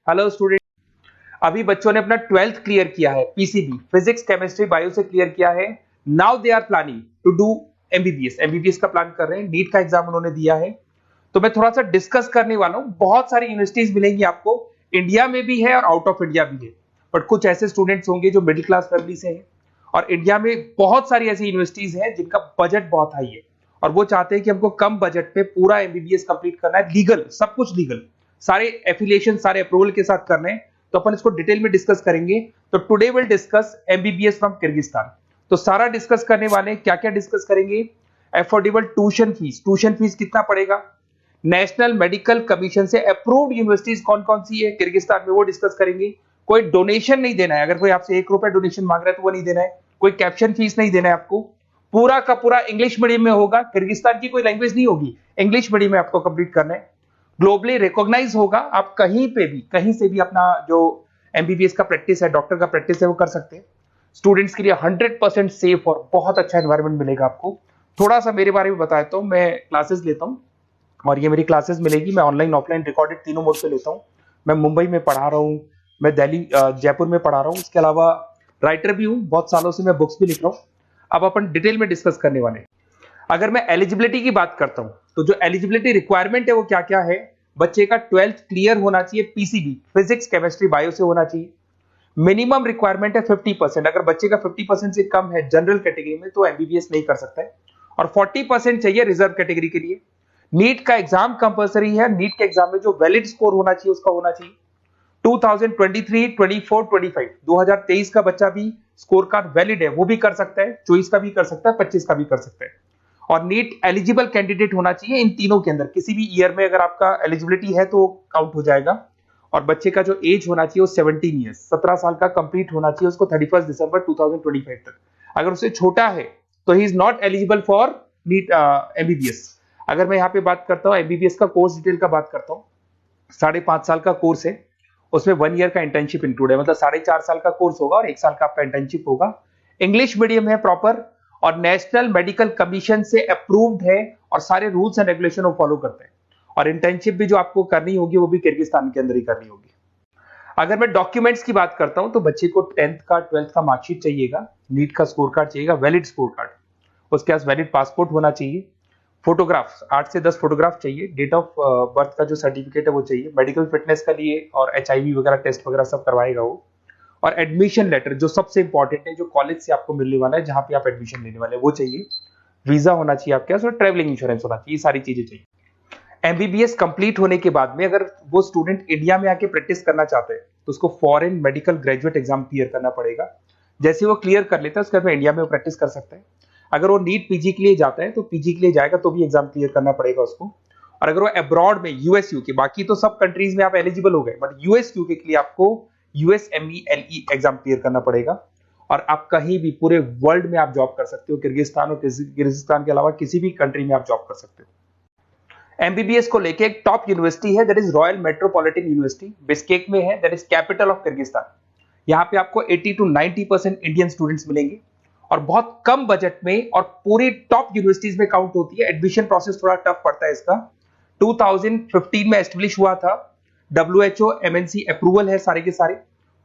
Hello student. अभी बच्चों ने अपना 12th क्लियर किया है, पीसीबी फिजिक्स केमिस्ट्री बायो से क्लियर किया है। Now they are planning to do MBBS का प्लान कर रहे हैं। नीट का एग्जाम उन्होंने दिया है, तो मैं थोड़ा सा डिस्कस करने वाला हूं। बहुत सारी यूनिवर्सिटीज मिलेंगी आपको, इंडिया में भी है और आउट ऑफ इंडिया भी है। बट कुछ ऐसे स्टूडेंट्स होंगे जो मिडिल क्लास फैमिली से हैं, और इंडिया में बहुत सारी ऐसी यूनिवर्सिटीज हैं जिनका बजट बहुत हाई है और वो चाहते हैं कि हमको कम बजट पे पूरा एमबीबीएस कंप्लीट करना है, लीगल, सब कुछ लीगल, सारे एफिलिएशन सारे अप्रूवल के साथ करने हैं। तो अपन इसको डिटेल में डिस्कस करेंगे। तो today will discuss MBBS from Kyrgyzstan. तो सारा डिस्कस करने वाले हैं। क्या क्या डिस्कस करेंगे? अफोर्डेबल ट्यूशन फीस कितना पड़ेगा, नेशनल मेडिकल कमीशन से अप्रूव्ड यूनिवर्सिटीज कौन कौन सी है किर्गिस्तान में, वो डिस्कस करेंगे। कोई डोनेशन नहीं देना है, अगर कोई आपसे 1 रुपया डोनेशन मांग रहा है तो वो नहीं देना है। कोई कैप्शन फीस नहीं देना है आपको। पूरा का पूरा इंग्लिश मीडियम में होगा, किर्गिस्तान की कोई लैंग्वेज नहीं होगी, इंग्लिश मीडियम में आपको कंप्लीट करना है। ग्लोबली रिकॉग्नाइज होगा, आप कहीं पे भी कहीं से भी अपना जो एमबीबीएस का प्रैक्टिस है, डॉक्टर का प्रैक्टिस है, वो कर सकते हैं। स्टूडेंट्स के लिए 100% सेफ और बहुत अच्छा एनवायरनमेंट मिलेगा आपको। थोड़ा सा मेरे बारे में बताया, तो मैं क्लासेस लेता हूँ और ये मेरी क्लासेस मिलेगी। मैं ऑनलाइन ऑफलाइन रिकॉर्डेड तीनों मोड पे लेता हूँ। मैं मुंबई में पढ़ा रहा हूँ, मैं दिल्ली जयपुर में पढ़ा रहा हूँ। इसके अलावा राइटर भी हूँ, बहुत सालों से मैं बुक्स भी लिख रहा हूँ। अब अपन डिटेल में डिस्कस करने वाले हैं। अगर मैं एलिजिबिलिटी की बात करता हूं, तो जो एलिजिबिलिटी रिक्वायरमेंट है वो क्या क्या है? बच्चे का 12th क्लियर होना चाहिए, पीसीबी फिजिक्स केमिस्ट्री बायो से होना चाहिए। मिनिमम रिक्वायरमेंट है 50%। अगर बच्चे का 50% से कम है जनरल कैटेगरी में तो एमबीबीएस नहीं कर सकता है, और 40% चाहिए रिजर्व कैटेगरी के लिए। नीट का एग्जाम कंपलसरी है। नीट के एग्जाम में जो वैलिड स्कोर होना चाहिए उसका होना चाहिए 2023, 24, 25, 2023 का बच्चा भी स्कोर कार्ड वैलिड है, वो भी कर सकता है, 24 का भी कर सकता है, 25 का भी कर सकता है। और नीट एलिजिबल कैंडिडेट होना चाहिए इन तीनों के अंदर। किसी भी ईयर में अगर आपका एलिजिबिलिटी है तो काउंट हो जाएगा। और बच्चे का जो एज होना चाहिए वो 17 ईयर्स, 17 साल का कंप्लीट होना चाहिए उसको 31 दिसंबर 2025 तक। अगर उससे छोटा है तो he is not eligible for NEET MBBS. अगर मैं यहाँ पे बात करता हूँ एमबीबीएस का कोर्स डिटेल का बात करता हूँ, 5.5 साल का कोर्स है, उसमें 1 ईयर का इंटर्नशिप इंक्लूड है, मतलब 4.5 साल का कोर्स होगा और 1 साल का आपका इंटर्नशिप होगा। इंग्लिश मीडियम है प्रॉपर, और नेशनल मेडिकल कमीशन से अप्रूव्ड है, और सारे रूल्स एंड रेगुलेशन वो फॉलो करते हैं। और इंटर्नशिप भी जो आपको करनी होगी वो भी किर्गिस्तान के अंदर ही करनी होगी। अगर मैं डॉक्यूमेंट्स की बात करता हूं तो बच्चे को 10th का 12th का मार्कशीट चाहिएगा, नीट का स्कोर कार्ड चाहिएगा, वैलिड स्कोर कार्ड, उसके पास वैलिड पासपोर्ट होना चाहिए, फोटोग्राफ्स 8 से 10 फोटोग्राफ चाहिए, डेट ऑफ बर्थ का जो सर्टिफिकेट है वो चाहिए, मेडिकल फिटनेस का लिए और एचआईवी वगैरह टेस्ट वगैरह सब करवाएगा वो। और एडमिशन लेटर जो सबसे इंपॉर्टेंट है, जो कॉलेज से आपको मिलने वाला है, जहां पे आप एडमिशन लेने वाले हैं, वो चाहिए। वीजा होना चाहिए आपके पास और ट्रैवलिंग इंश्योरेंस होना चाहिए, ये सारी चीजें चाहिए। एमबीबीएस कंप्लीट होने के बाद में अगर वो स्टूडेंट इंडिया में आके प्रैक्टिस करना चाहते हैं तो उसको foreign medical graduate exam clear करना पड़ेगा। जैसे वो क्लियर कर लेता है उसके बाद इंडिया में वो प्रैक्टिस कर सकता है। अगर वो नीट पीजी के लिए जाता है तो पीजी के लिए जाएगा तो भी एग्जाम क्लियर करना पड़ेगा उसको। और अगर वो अब्रॉड में यूएस यूके, बाकी तो सब कंट्रीज में आप एलिजिबल हो गए, बट यूएस यूके के लिए आपको यूएसएमईएलई एग्जाम क्लियर करना पड़ेगा। और आप कहीं भी पूरे वर्ल्ड में आप जॉब कर सकते हो, किर्गिस्तान और किर्गिस्तान के अलावा किसी भी कंट्री में आप जॉब कर सकते हो। एमबीबीएस को लेके एक टॉप यूनिवर्सिटी है, that is royal metropolitan university, Bishkek में है, that is capital of Kyrgyzstan. यहाँ पे आपको 80 to 90% इंडियन स्टूडेंट्स मिलेंगे, और बहुत कम बजट में, और पूरी टॉप यूनिवर्सिटीज में काउंट होती है। एडमिशन प्रोसेस थोड़ा टफ पड़ता है इसका। 2015 में एस्टेब्लिश हुआ था, WHO MNC अप्रूवल है, सारे के सारे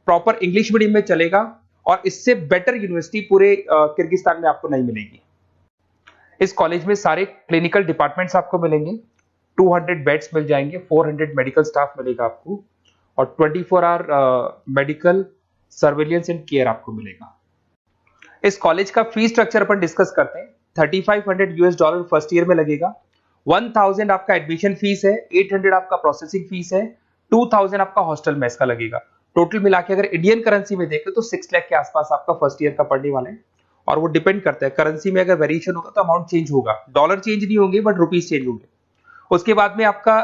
प्रॉपर इंग्लिश मीडियम में चलेगा, और इससे बेटर यूनिवर्सिटी पूरे किर्गिस्तान में आपको नहीं मिलेगी। इस कॉलेज में सारे क्लिनिकल डिपार्टमेंट्स आपको मिलेंगे, 200 बेड्स मिल जाएंगे, 400 मेडिकल स्टाफ मिलेगा आपको, और 24 hour medical surveillance and care आपको मिलेगा। इस कॉलेज का फीस स्ट्रक्चर अपन डिस्कस करते हैं। $3500 फर्स्ट ईयर में लगेगा, 1000 आपका एडमिशन फीस है, 800 आपका प्रोसेसिंग फीस है, 2000 आपका हॉस्टल मेस का लगेगा। टोटल मिला के अगर इंडियन करेंसी में देखें तो 6 लाख के आसपास आपका फर्स्ट ईयर का पड़ने वाला है। और वो डिपेंड करता है करेंसी में, अगर वेरिएशन होगा तो अमाउंट चेंज होगा, डॉलर चेंज नहीं होंगे बट रुपीज चेंज होंगे। उसके बाद में आपका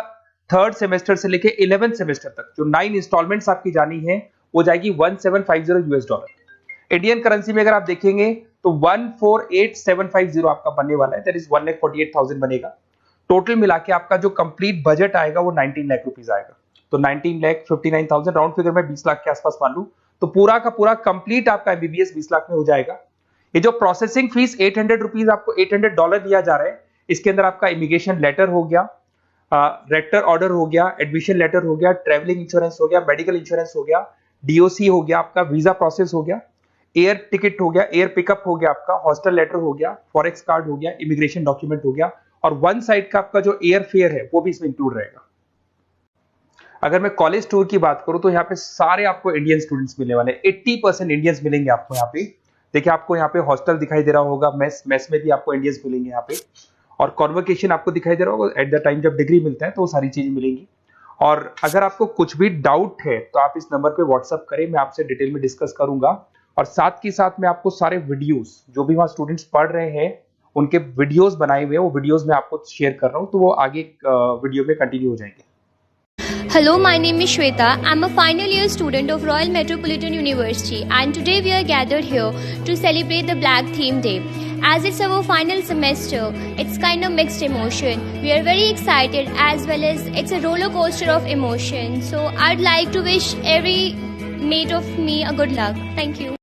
3rd सेमेस्टर से लेके 11th सेमेस्टर तक जो 9 इंस्टॉलमेंट्स आपकी जानी है वो जाएगी $1750। इंडियन करेंसी में अगर आप देखेंगे तो 148750 आपका बनने वाला है, दैट इज 1,48,000 बनेगा। टोटल मिला के आपका जो कंप्लीट बजट आएगा वो 19 लाख रुपीज आएगा। तो 19,59,000 राउंड फिगर में 20 लाख के आसपास मान लू, तो पूरा का पूरा कंप्लीट आपका एमबीबीएस 20 लाख में हो जाएगा। ये जो प्रोसेसिंग फीस $800 आपको $800 दिया जा रहा है, इसके अंदर आपका इमिग्रेशन लेटर हो गया, रेक्टर ऑर्डर हो गया, एडमिशन लेटर हो गया, ट्रेवलिंग इंश्योरेंस हो गया, मेडिकल इंश्योरेंस हो गया, डीओसी हो गया, आपका वीजा प्रोसेस हो गया, एयर टिकट हो गया, एयर पिकअप हो गया, आपका हॉस्टल लेटर हो गया, फॉरेक्स कार्ड हो गया, इमिग्रेशन डॉक्यूमेंट हो गया, और वन साइड का आपका जो एयर फेयर है वो भी इसमें इंक्लूड रहेगा। अगर मैं कॉलेज टूर की बात करूं तो यहाँ पे सारे आपको इंडियन स्टूडेंट्स मिलने वाले, 80% इंडियंस मिलेंगे आपको यहाँ पे। देखिए आपको यहाँ पे हॉस्टल दिखाई दे रहा होगा, मेस में भी आपको इंडियंस मिलेंगे यहाँ पे, और कॉन्वोकेशन आपको दिखाई दे रहा होगा एट द टाइम जब डिग्री मिलता है, तो वो सारी चीजें मिलेंगी। और अगर आपको कुछ भी डाउट है तो आप इस नंबर पे व्हाट्सअप करें, मैं आपसे डिटेल में डिस्कस करूंगा। और साथ के साथ मैं आपको सारे वीडियोस जो भी वहाँ स्टूडेंट्स पढ़ रहे हैं उनके वीडियोस बनाए हुए हैं, वो वीडियोस मैं आपको शेयर कर रहा हूँ, तो वो आगे वीडियो में कंटिन्यू हो जाएंगे। Hello, my name is Shweta. I'm a final year student of Royal Metropolitan University, and today we are gathered here to celebrate the Black Theme Day. As it's our final semester, it's kind of mixed emotion. We are very excited as well as it's a roller coaster of emotion. So I'd like to wish every mate of me a good luck. Thank you.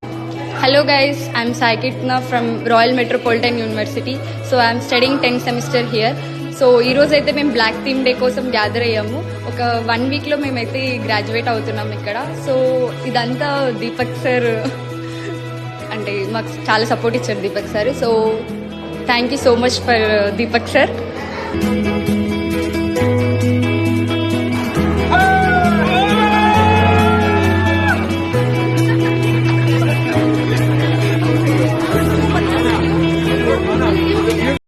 Hello guys, I'm Saikitna from Royal Metropolitan University. So I'm studying 10th semester here. So ఈరోజు అయితే మేము black theme day కోసం gather అయ్యాము. ఒక 1 వీక్లో మేమైతే graduate అవుతున్నాం ఇక్కడ. సో ఇదంతా దీపక్ సార్ అంటే మాకు చాలా సపోర్ట్ ఇచ్చారు Deepak sir. So thank you so much for Deepak sir.